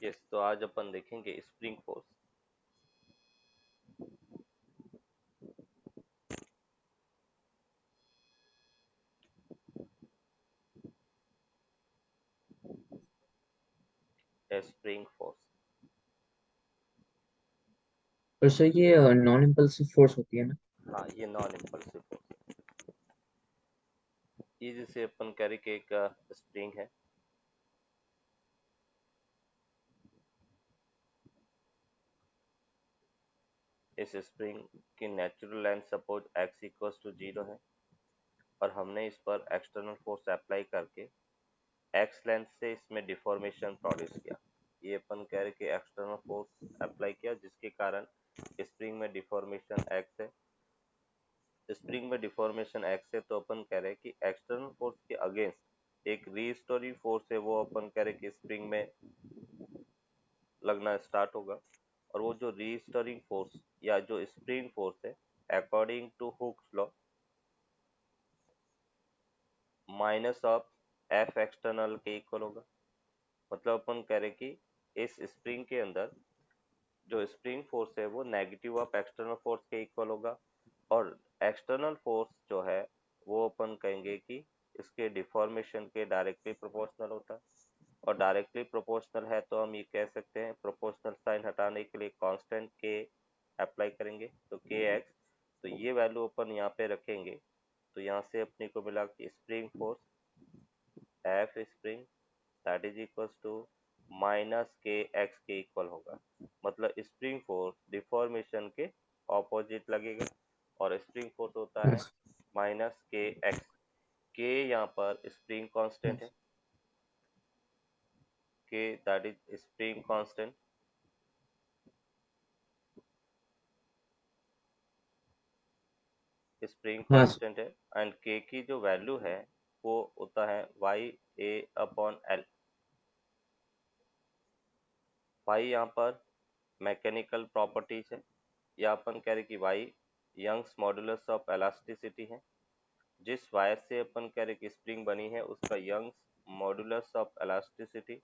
Yes, तो आज अपन देखेंगे स्प्रिंग फोर्स। Spring force. तो सर ये नॉन इम्पल्सिव फोर्स होती है ना। हाँ, ये नॉन इम्पल्सिव फोर्स। ये जिसे अपन कह रहे कि एक स्प्रिंग है। इस स्प्रिंग की natural length suppose x equals to 0 है और हमने इस पर एक्सटर्नल फोर्स अप्लाई करके x लेंथ से इसमें डिफॉर्मेशन प्रोड्यूस किया। ये अपन कह रहे कि एक्सटर्नल फोर्स अप्लाई किया जिसके कारण स्प्रिंग में डिफॉर्मेशन x है। स्प्रिंग में डिफॉर्मेशन एक्स है तो अपन कह रहे हैं कि एक्सटर्नल फोर्स के अगेंस्ट एक रीस्टोरिंग फोर्स है, वो अपन कह रहे हैं कि स्प्रिंग में लगना स्टार्ट होगा। और वो जो रीस्टोरिंग फोर्स या जो स्प्रिंग फोर्स है according to Hooke's law minus of F external के इक्वल होगा। मतलब अपन कह रहे हैं कि इस स्प्रिंग के अंदर जो स्प्रिंग फोर्स है वो नेगेटिव ऑफ एक्सटर्नल फोर्स के इक्वल होगा। और एक्सटर्नल फोर्स जो है वो अपन कहेंगे कि इसके डिफॉर्मेशन के डायरेक्टली प्रोपोर्शनल होता है। और डायरेक्टली प्रोपोर्शनल है तो हम ये कह सकते हैं प्रोपोर्शनल साइन हटाने के लिए कांस्टेंट के अप्लाई करेंगे तो के एक्स। तो ये वैल्यू अपन यहाँ पे रखेंगे तो यहाँ से अपने को मिला कि spring force F spring that is equals to minus K X के इक्वल होगा। मतलब स्प्रिंग फोर्स डिफॉर्मेशन के ऑपोजिट लगेगा और स्प्रिंग फोर्स होता है यस। Minus K X. के यहाँ पर स्प्रिंग कांस्टेंट है, के that is spring constant. Spring हाँ सर। कांस्टेंट है एंड के की जो वैल्यू है वो होता है वाई ए अपॉन एल। वाई यहाँ पर मैकेनिकल प्रॉपर्टीज है या अपन कह रहे कि Y Young's modulus of elasticity है। जिस वायर से अपन कह रहे कि स्प्रिंग बनी है उसका यंग्स मॉडुलस ऑफ एलास्टिसिटी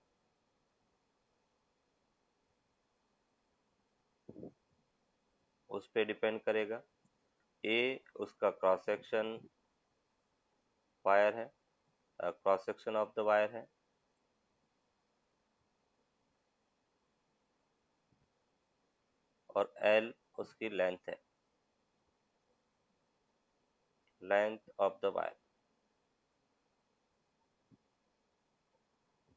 उस पे डिपेंड करेगा। ए उसका क्रॉस सेक्शन वायर है, cross section of the wire है। और एल उसकी लेंथ है, length of the wire.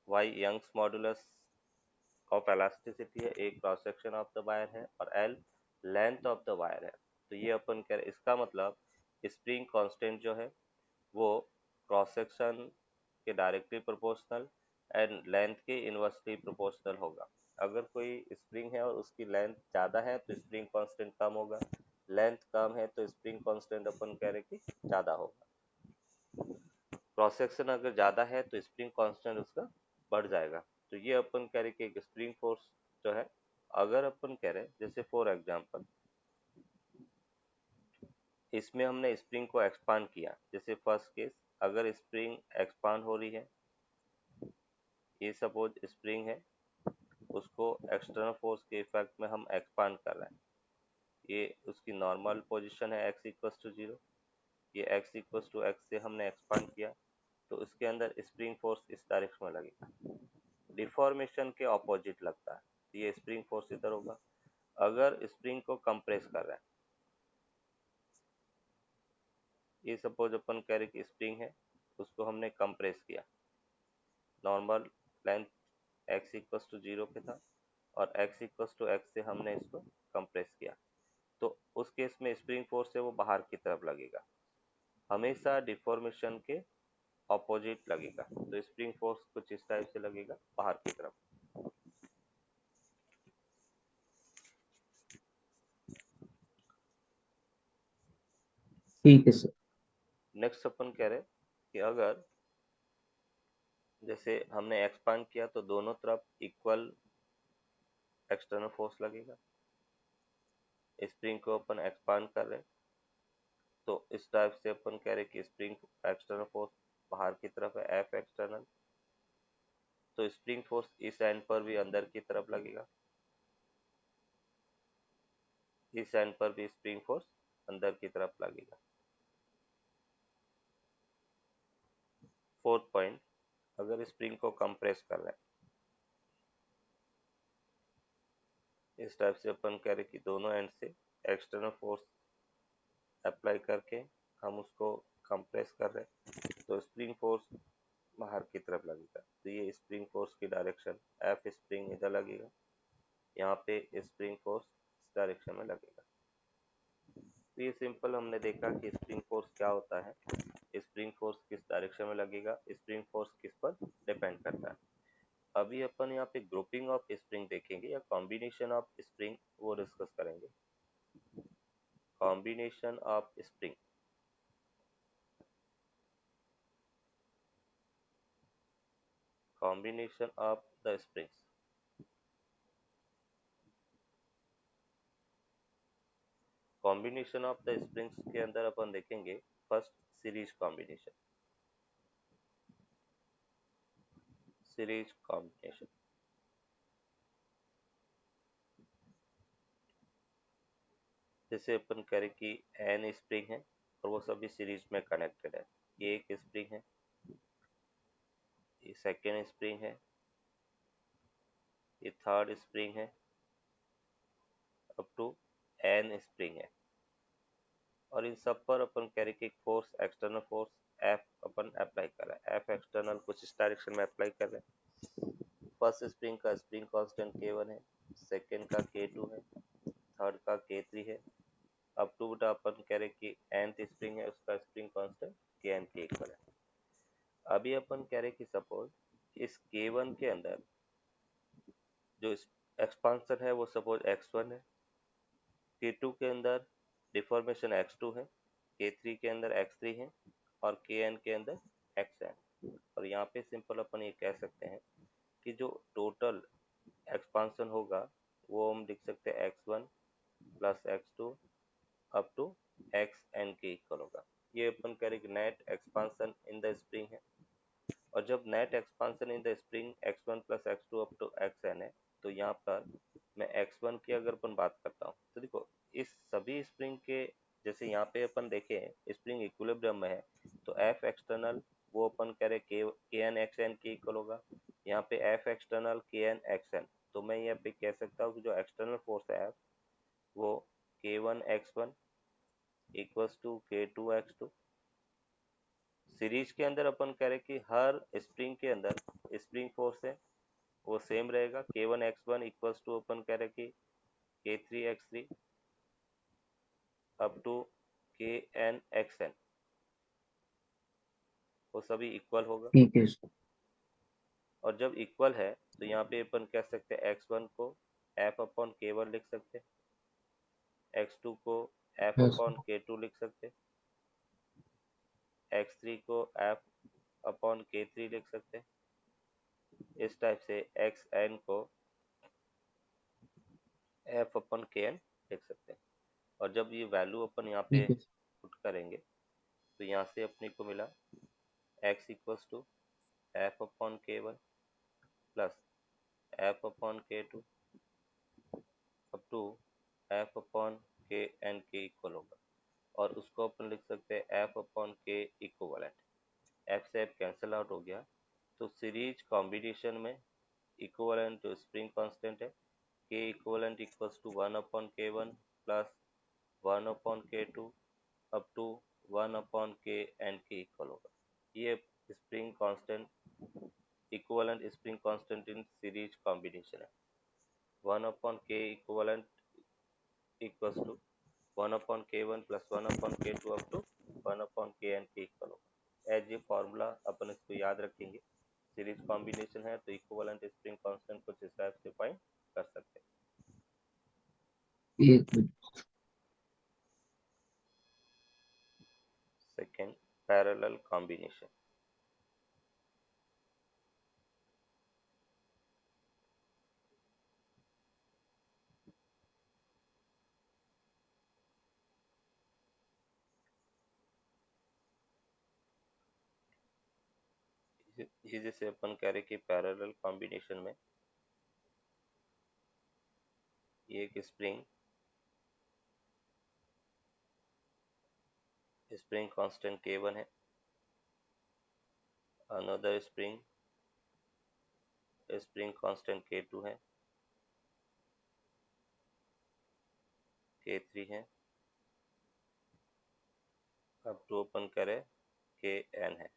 Y Young's modulus of elasticity है, एक cross section of the wire है और L length of the wire है। तो ये अपन कह रहे इसका मतलब स्प्रिंग कांस्टेंट जो है वो क्रॉस सेक्शन के डायरेक्टली प्रोपोर्शनल एंड लेंथ के इनवर्सली प्रोपोर्शनल होगा। अगर कोई स्प्रिंग है और उसकी लेंथ ज़्यादा है तो स्प्रिंग कांस्टेंट कम होगा, लेंथ कम है तो स्प्रिंग कांस्टेंट अपन कह रहे कि ज़्यादा होगा। क्रॉस सेक्शन अगर ज़्यादा है तो स्प्रिंग कांस्टेंट उसका बढ़ जाएगा। तो ये अपन कह रहे कि एक स्प्रिंग फोर्स जो है, अगर अपन कह रहे जैसे फॉर एग्जांपल इसमें हमने स्प्रिंग को एक्सपांड किया, जैसे फर्स्ट केस अगर स्प्रिंग एक्सपांड हो रही है, ये सपोज स्प्रिंग है उसको एक्सटर्नल फोर्स के इफेक्ट में हम एक्सपांड कर रहे हैं। ये उसकी नॉर्मल पोजीशन है x इक्वल्स टू 0, ये x इक्वल्स टू x से हमने एक्सपांड किया तो उसके अंदर स्प्रिंग फोर्स इस डायरेक्शन में लगेगा, डिफॉर्मेशन के ऑपोजिट लगता है। ये स्प्रिंग फोर्स इधर होगा। अगर स्प्रिंग को कंप्रेस कर रहा है, ये सपोज अपन कह रहे कि स्प्रिंग है उसको हमने कंप्रेस किया, normal length x equals to 0 पे था और x इक्वल्स टू x से हमने इसको कंप्रेस किया तो उस केस में स्प्रिंग फोर्स है वो बाहर की तरफ लगेगा, हमेशा डिफॉर्मेशन के ऑपोजिट लगेगा। तो स्प्रिंग फोर्स कुछ इस टाइप से लगेगा बाहर की तरफ। ठीक है सर। नेक्स्ट अपन कह रहे कि अगर जैसे हमने एक्सपांड किया तो दोनों तरफ इक्वल एक्सटर्नल फोर्स लगेगा। स्प्रिंग को अपन एक्सपांड कर रहे तो इस टाइप से अपन कह रहे कि स्प्रिंग एक्सटर्नल फोर्स बाहर की तरफ है एफ एक्सटर्नल तो स्प्रिंग फोर्स इस एंड पर भी अंदर की तरफ लगेगा, इस एंड पर भी स्प्रिंग फोर्स अंदर की तरफ लगेगा। फोर्थ पॉइंट, अगर स्प्रिंग को कंप्रेस कर रहे हैं इस टाइप से, अपन कह रहे कि दोनों एंड से एक्सटर्नल फोर्स अप्लाई करके हम उसको कंप्रेस कर रहे हैं, तो स्प्रिंग फोर्स बाहर की तरफ लगेगा। तो ये स्प्रिंग फोर्स की डायरेक्शन, एफ स्प्रिंग इधर लगेगा, यहाँ पे स्प्रिंग फोर्स इस डायरेक्शन में लगेगा। तो ये सिंपल हमने देखा कि स्प्रिंग फोर्स क्या होता है, स्प्रिंग फोर्स किस डायरेक्शन में लगेगा, स्प्रिंग फोर्स किस पर डिपेंड करता है। अभी अपन यहाँ पे ग्रुपिंग ऑफ स्प्रिंग देखेंगे या कॉम्बिनेशन ऑफ स्प्रिंग, वो डिस्कस करेंगे। Combination of spring, combination of the springs. Combination of the springs के अंदर अपन देखेंगे first series combination, series combination. जैसे अपन कह रहे कि एन स्प्रिंग है और वो सभी सीरीज में कनेक्टेड है, ये एक स्प्रिंग है, ये सेकेंड स्प्रिंग है, ये थर्ड स्प्रिंग है, अप टू एन स्प्रिंग है। और इन सब पर अपन कह रहे कि एक फोर्स, एक्सटर्नल फोर्स एफ अपन अप्लाई कर रहे हैं, एफ एक्सटर्नल कुछ इस डायरेक्शन में अप्लाई कर रहे हैं। फर्स्ट स्प्रिंग का स्प्रिंग कांस्टेंट K1 है, सेकेंड का K2 है, थर्ड का K3 है, अप टू बेटा अपन कह रहे कि nth स्प्रिंग है, उसका स्प्रिंग कांस्टेंट Kn के इक्वल है। अभी अपन कह रहे कि सपोज इस K1 के अंदर जो एक्सपांसन है वो सपोज x1 है, K2 के अंदर डिफॉर्मेशन x2 है, K3 के अंदर x3 है और Kn के अंदर xn। और यहाँ पे सिंपल अपन ये कह सकते हैं कि जो टोटल एक्सपांसन होगा वो हम लिख सकते हैं x1 plus x2 up to xn के इक्वल होगा। ये अपन कह रहे कि net expansion in the spring है। और जब net expansion in the spring x1 plus x2 up to xn है, तो यहाँ पर मैं x1 की अगर अपन बात करता हूँ तो देखो इस सभी स्प्रिंग के, जैसे यहाँ पे अपन देखें स्प्रिंग इक्विलिब्रियम में है, तो F एक्सटर्नल वो अपन कह रहे Kn xn के इक्वल होगा, यहाँ पे F एक्सटर्नल Kn xn। तो मैं यहाँ पे कह सकता हूँ कि जो एक्सटर्नल फोर्स है वो K1 x1 equals to K2 x2। Series के अंदर अपन कह रहे कि हर स्प्रिंग के अंदर स्प्रिंग फोर्स है वो सेम रहेगा, K1 x1 इक्वल्स टू अपन कह रहे कि K3 x3 up to Kn xn, वो सभी इक्वल होगा। ठीक है सर। और जब इक्वल है तो यहाँ पे अपन कह सकते हैं x1 को f अपॉन K1 लिख सकते हैं, x2 को f हाँ अपॉन सर। K2 लिख सकते हैं, x3 को f अपॉन K3 लिख सकते हैं। इस टाइप से xn को f अपन Kn लिख सकते हैं। और जब ये वैल्यू अपन यहाँ पे ठीक है। पुट करेंगे तो यहाँ से अपने को मिला x equals to f upon K1 plus f upon K2 up to f upon Kn के इक्वल होगा। और उसको अपन लिख सकते हैं f upon K equivalent, f से f कैंसिल आउट हो गया। तो सीरीज कॉम्बिनेशन में इक्वलेंट जो स्प्रिंग कांस्टेंट है K equivalent equals to 1 upon K1 plus 1 upon K2 up to 1 upon Kn के इक्वल होगा। ये spring constant, equivalent spring constant in series combination है। 1 upon K equivalent equals to 1 upon K1 plus 1 upon K2 up to 1 upon Kn के equal होगा। As ये formula अपन इसको याद रखेंगे। सीरीज कॉम्बिनेशन है तो इक्विवेलेंट स्प्रिंग कांस्टेंट कुछ इस टाइप से फाइंड कर सकते हैं। एक मिनट। Second, parallel combination. ये जैसे अपन कह रहे कि पैरेलल कॉम्बिनेशन में ये एक स्प्रिंग कांस्टेंट K1 है, अनदर स्प्रिंग कांस्टेंट K2 है, K3 है, अब टू अपन करें Kn है।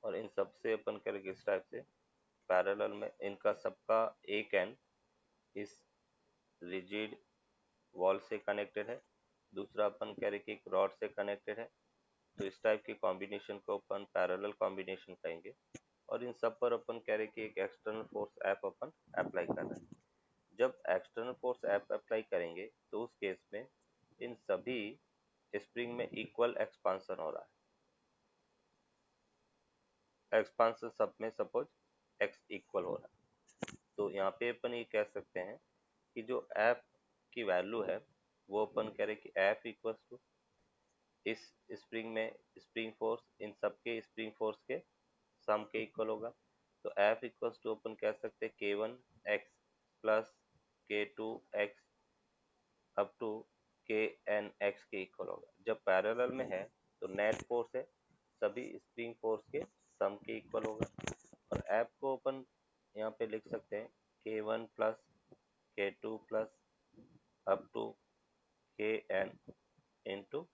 और इन सब से अपन करेंगे इस टाइप से पैरेलल में इनका सबका एक एंड इस रिजिड वॉल से कनेक्टेड है, दूसरा अपन कह रहे कि एक रॉड से कनेक्टेड है। तो इस टाइप के कॉम्बिनेशन को अपन पैरेलल कॉम्बिनेशन कहेंगे। और इन सब पर अपन कह रहे कि एक एक्सटर्नल फोर्स ऐप अपन अप्लाई कर रहे हैं। जब एक्सटर्नल फोर्स ऐप अप्लाई करेंगे तो उस केस में इन सभी स्प्रिंग में इक्वल एक्सपांसन हो रहा है। एक्सपांसन सब में सपोज एक्स इक्वल हो रहा है, तो यहाँ पे अपन ये कह सकते हैं कि जो ऐप की वैल्यू है वो अपन कह रहे कि एफ इक्वल्स टू इस स्प्रिंग में स्प्रिंग फोर्स इन सबके स्प्रिंग फोर्स के सम के इक्वल होगा। तो एफ इक्वल्स टू अपन कह सकते हैं K1 x plus K2 x up to Kn x के इक्वल होगा। जब पैरेलल में है तो नेट फोर्स है सभी स्प्रिंग फोर्स के सम के इक्वल होगा। और एफ को अपन यहाँ पे लिख सकते हैं K1 plus K2 plus up to Kn into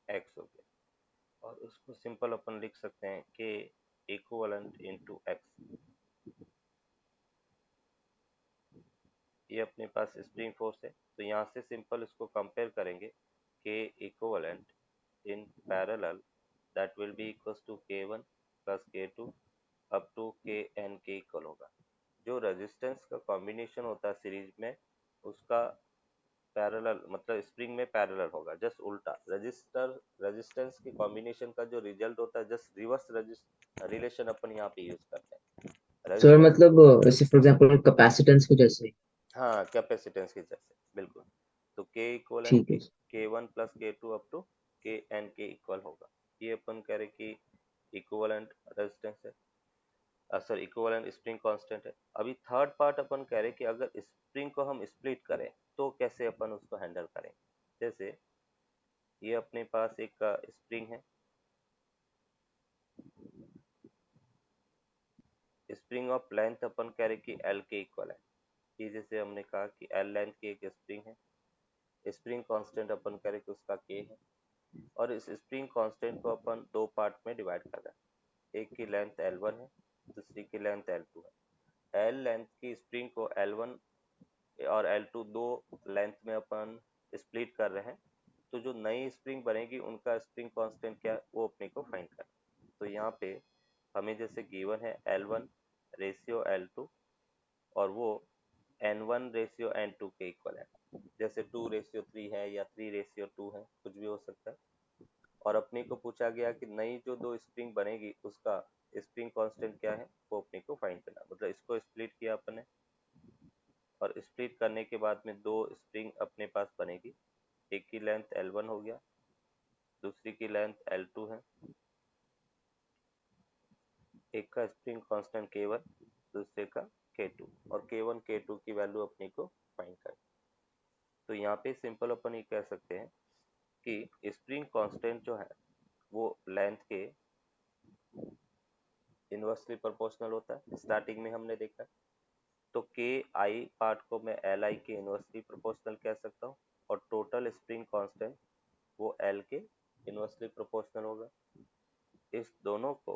x हो गया। और उसको सिंपल अपन लिख सकते हैं K इक्वलेंट इंटू एक्स। ये अपने पास स्प्रिंग फोर्स है, तो यहाँ से सिंपल इसको कंपेयर करेंगे K equivalent in parallel that will be equals to K1 plus K2 up to Kn के इक्वल होगा। जो रेजिस्टेंस का कॉम्बिनेशन होता है सीरीज में उसका पैरेलल मतलब स्प्रिंग में पैरेलल होगा, जस्ट उल्टा रेजिस्टेंस के कॉम्बिनेशन का जो रिजल्ट होता है जस्ट रिवर्स रिलेशन अपन यहाँ पे यूज करते हैं। सर रेजिस्टेंस मतलब ऐसे फॉर एग्जांपल कैपेसिटेंस के जैसे। हाँ कैपेसिटेंस की जैसे बिल्कुल। तो K इक्वलेंट ठीक है। K1 plus K2 up to Kn के इक्वल होगा। ये अपन कह रहे कि इक्वलेंट रेजिस्टेंस है, सॉरी इक्वलेंट स्प्रिंग कांस्टेंट है। अभी थर्ड पार्ट अपन कह रहे कि अगर स्प्रिंग को हम स्प्लिट करें तो कैसे अपन उसको हैंडल करें। जैसे ये अपने पास एक स्प्रिंग है, स्प्रिंग ऑफ लेंथ अपन कह रहे कि L के इक्वल है। ये जैसे हमने कहा कि L लेंथ की एक स्प्रिंग है, स्प्रिंग कांस्टेंट अपन कह रहे कि उसका K है। और इस स्प्रिंग कांस्टेंट को अपन दो पार्ट में डिवाइड कर रहे हैं, एक की लेंथ L1 है, दूसरी की लेंथ L2 है। L लेंथ की स्प्रिंग को L1 और L2 दो लेंथ में अपन स्प्लिट कर रहे हैं। तो जो नई स्प्रिंग बनेगी उनका स्प्रिंग कांस्टेंट क्या है वो अपने को फाइंड करना। तो यहाँ पे हमें जैसे गिवन है L1 रेशियो L2 और वो N1 रेशियो N2 के इक्वल है। जैसे 2:3 है या 3:2 है, कुछ भी हो सकता है। और अपने को पूछा गया कि नई जो दो स्प्रिंग बनेगी उसका स्प्रिंग कांस्टेंट क्या है वो अपने को फाइंड करना। मतलब इसको स्प्लिट किया अपने और स्प्लिट करने के बाद में दो स्प्रिंग अपने पास बनेगी, एक की लेंथ L1 हो गया, दूसरी की लेंथ L2 है। एक का स्प्रिंग कांस्टेंट K1 दूसरे का K2 और K1 K2 की वैल्यू अपने को फाइंड कर। तो यहाँ पे सिंपल अपन ये कह सकते हैं कि स्प्रिंग कांस्टेंट जो है वो लेंथ के इनवर्सली प्रोपोर्शनल होता है, स्टार्टिंग में हमने देखा। तो के आई पार्ट को मैं एल आई के इनवर्सली प्रोपोर्शनल कह सकता हूँ और टोटल स्प्रिंग कांस्टेंट वो एल के इनवर्सली प्रोपोर्शनल होगा। इस दोनों को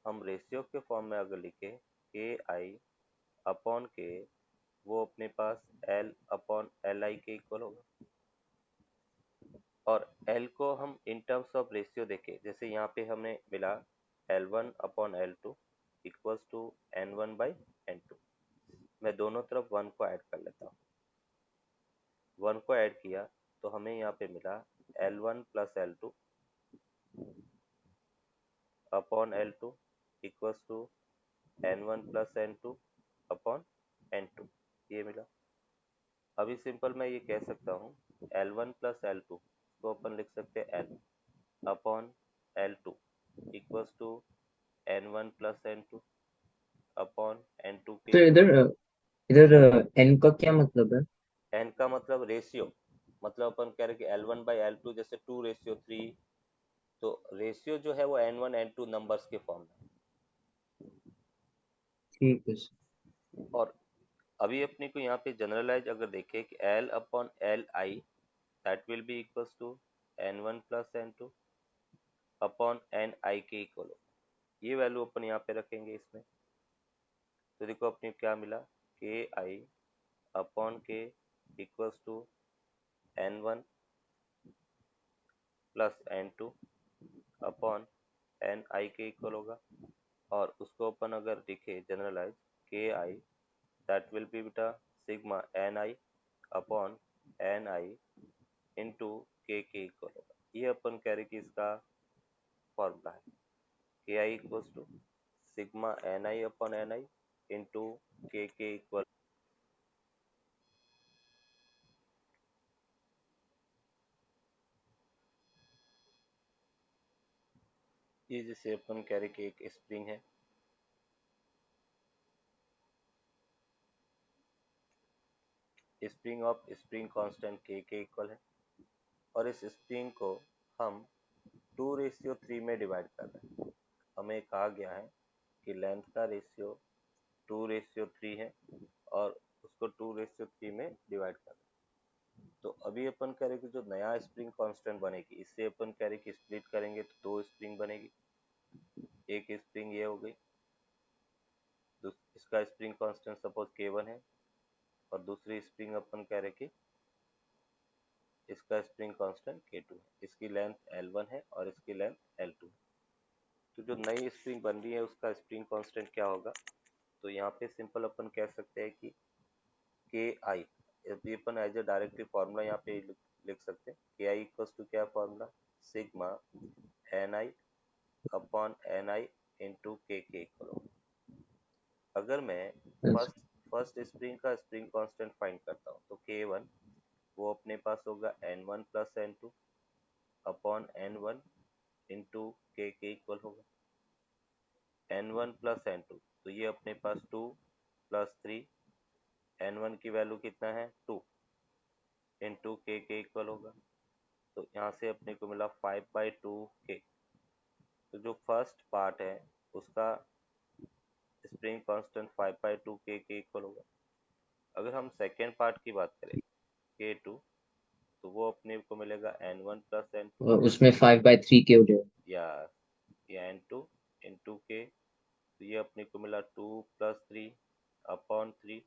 हम रेशियो के फॉर्म में अगर लिखे के आई अपॉन के, वो अपने पास एल अपॉन एल आई के इक्वल होगा। और एल को हम इन टर्म्स ऑफ रेशियो देखें, जैसे यहाँ पे हमें मिला L1 upon L2 equals to N1 by N2। मैं दोनों तरफ 1 को ऐड कर लेता हूँ, 1 को ऐड किया तो हमें यहाँ पे मिला L1 plus L2 upon L2 equals to N1 plus N2 upon N2, ये मिला। अभी सिंपल मैं ये कह सकता हूँ L1 प्लस L2 इसको अपन लिख सकते हैं L upon L2 equals to N1 plus N2 upon N2 के तो इक्वल। इधर n का क्या मतलब है? एन का मतलब रेशियो, मतलब अपन कह रहे कि L1/L2 जैसे 2:3, तो रेशियो जो है वो N1 N2 नंबर्स के फॉर्म में। ठीक है sir। और अभी अपने को यहाँ पे जनरलाइज अगर देखें कि L upon L I that will be equals to N1 plus N2 upon N I के इक्वल हो। ये वैल्यू अपन यहाँ पे रखेंगे इसमें, तो देखो अपने को क्या मिला, K I upon K equals to N1 plus N2 upon N I के इक्वल होगा। और उसको अपन अगर लिखे जनरलाइज, के आई दैट विल बी बेटा sigma N I upon N I into K equal होगा। ये अपन कह रहे कि इसका फॉर्मूला है, K I equals to sigma N I upon N I into K equal. ये जैसे अपन कह रहे कि एक स्प्रिंग है, स्प्रिंग ऑफ स्प्रिंग कांस्टेंट के इक्वल है, और इस स्प्रिंग को हम 2:3 में डिवाइड कर रहे हैं। हमें कहा गया है कि लेंथ का रेशियो 2:3 है और उसको 2:3 में डिवाइड कर रहे हैं। तो अभी अपन कह रहे कि जो नया स्प्रिंग कांस्टेंट बनेगी, इससे अपन कह रहे कि स्प्लिट करेंगे तो दो स्प्रिंग बनेगी। एक स्प्रिंग ये हो गई, इसका स्प्रिंग कांस्टेंट सपोज K1 है, और दूसरी स्प्रिंग अपन कह रहे कि इसका स्प्रिंग कांस्टेंट K2 है। इसकी लेंथ L1 है और इसकी लेंथ L2 है। तो जो नई स्प्रिंग बन रही है उसका स्प्रिंग कांस्टेंट क्या होगा, तो यहाँ पे सिंपल अपन कह सकते हैं कि के आई, अभी अपन एज ए डायरेक्टली फॉर्मूला यहाँ पे लिख सकते हैं, के आई इक्वल्स टू क्या formula, sigma N I upon N I into K equal होगा। अगर मैं अच्छा। फर्स्ट फर्स्ट स्प्रिंग का स्प्रिंग कांस्टेंट फाइंड करता हूँ तो K1 वो अपने पास होगा N1 plus N2 upon N1 into K equal होगा N1 प्लस N2, तो ये अपने पास 2 प्लस 3, N1 की वैल्यू कितना है 2 इंटू के इक्वल होगा। तो यहाँ से अपने को मिला 5/2 के। तो जो फर्स्ट पार्ट है उसका स्प्रिंग कांस्टेंट 5/2 के इक्वल होगा। अगर हम सेकेंड पार्ट की बात करें K2, तो वो अपने को मिलेगा N1 प्लस N2 और उसमें 5/3 के हो जाएगा। या N2 इंटू के, तो ये अपने को मिला 2 plus 3 upon 3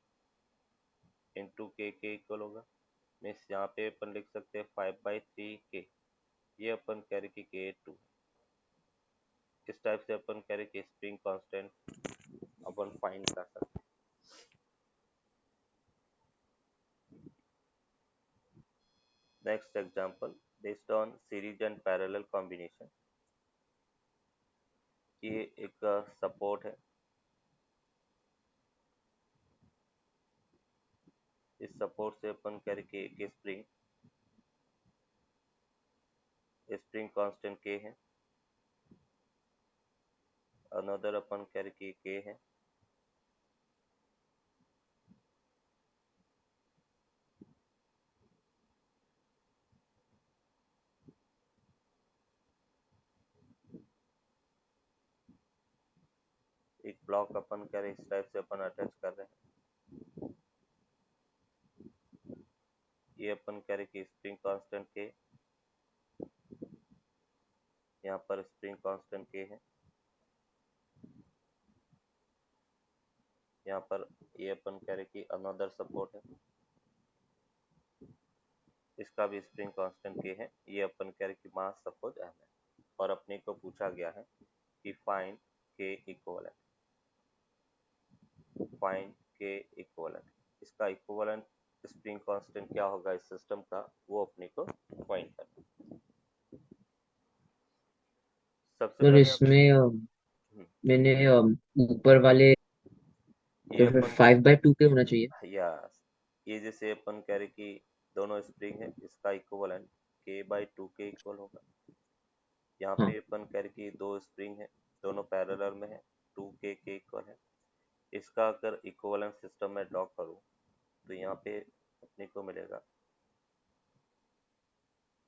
into K equal होगा। मीन्स यहाँ पे अपन लिख सकते हैं 5/3 के। ये अपन कह रहे कि K2। इस टाइप से अपन कह रहे कि स्प्रिंग कांस्टेंट अपन फाइंड कर सकते हैं। Next example, based on series and parallel combination. ये एक सपोर्ट है, इस सपोर्ट से अपन कह रहे कि एक स्प्रिंग कांस्टेंट के है, अनदर अपन कह रहे कि के है, एक ब्लॉक अपन कह रहे इस टाइप से अपन अटैच कर रहे हैं। ये अपन कह रहे कि स्प्रिंग कांस्टेंट के, यहाँ पर स्प्रिंग कांस्टेंट के है, यहाँ पर ये अपन कह रहे कि अनदर सपोर्ट है, इसका भी स्प्रिंग कांस्टेंट के है। ये अपन कह रहे कि मास सपोज एम है, और अपने को पूछा गया है कि फाइंड के इक्वलेंट, फाइंड के इक्वलेंट। इसका इक्वलेंट स्प्रिंग कांस्टेंट क्या होगा इस सिस्टम का, वो अपने को फाइंड करना। सबसे सर पहले इसमें हम्म, मैंने ऊपर वाले, ये तो फिर अपन 5/2 के होना चाहिए। या ये जैसे अपन कह रहे कि दोनों स्प्रिंग है, इसका इक्वलेंट k/2 के इक्वल होगा। यहाँ हाँ। पे अपन कह रहे कि दो स्प्रिंग है, दोनों पैरेलल में है, 2k के इक्वल है। इसका अगर इक्विवेलेंट सिस्टम में ड्रॉ करूँ तो यहाँ पे अपने को मिलेगा,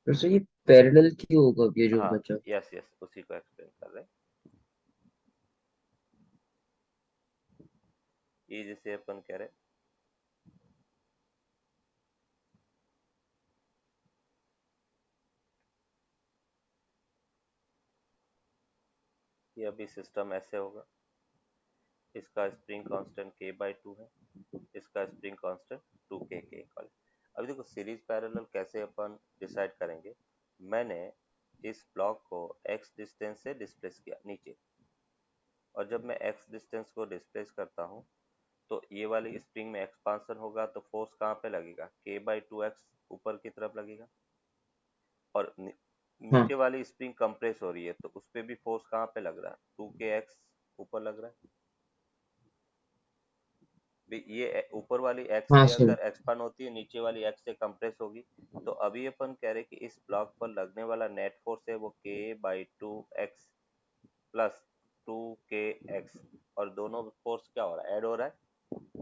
फिर सर ये पैरेलल क्यों होगा ये जो हाँ बचा? यस यस, उसी को एक्सप्लेन कर रहे हैं। ये जैसे अपन कह रहे हैं कि अभी सिस्टम ऐसे होगा, इसका स्प्रिंग कांस्टेंट k/2 है, इसका स्प्रिंग कांस्टेंट 2k के इक्वल है। अभी देखो सीरीज पैरेलल कैसे अपन डिसाइड करेंगे। मैंने इस ब्लॉक को x डिस्टेंस से डिस्प्लेस किया नीचे, और जब मैं x डिस्टेंस को डिस्प्लेस करता हूँ तो ये वाली स्प्रिंग में एक्सपांसन होगा तो फोर्स कहाँ पे लगेगा, k/2x ऊपर की तरफ लगेगा। और हाँ। नीचे वाली स्प्रिंग कंप्रेस हो रही है तो उस पे भी फोर्स कहाँ पे लग रहा है, 2kx ऊपर लग रहा है। ये ऊपर वाली x हाँ से सर। अगर एक्सपांड होती है, नीचे वाली x से कंप्रेस होगी। तो अभी अपन कह रहे कि इस ब्लॉक पर लगने वाला नेट फोर्स है वो k/2x प्लस 2kx, और दोनों फोर्स क्या हो रहा है, ऐड हो रहा है।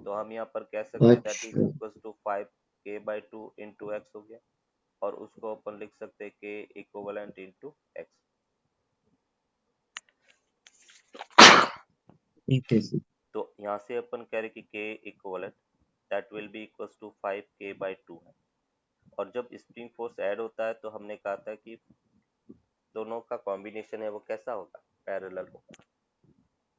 तो हम यहाँ पर कह सकते हैं दैट इज अच्छा। Equal to 5k/2 into x हो गया, और उसको अपन लिख सकते हैं k इक्वलेंट इंटू एक्स। ठीक है सर। तो यहाँ से अपन कह रहे कि k equivalent that will be equal to 5k/2 है। और जब स्प्रिंग फोर्स ऐड होता है तो हमने कहा था कि दोनों का कॉम्बिनेशन है वो कैसा होगा, पैरेलल होगा।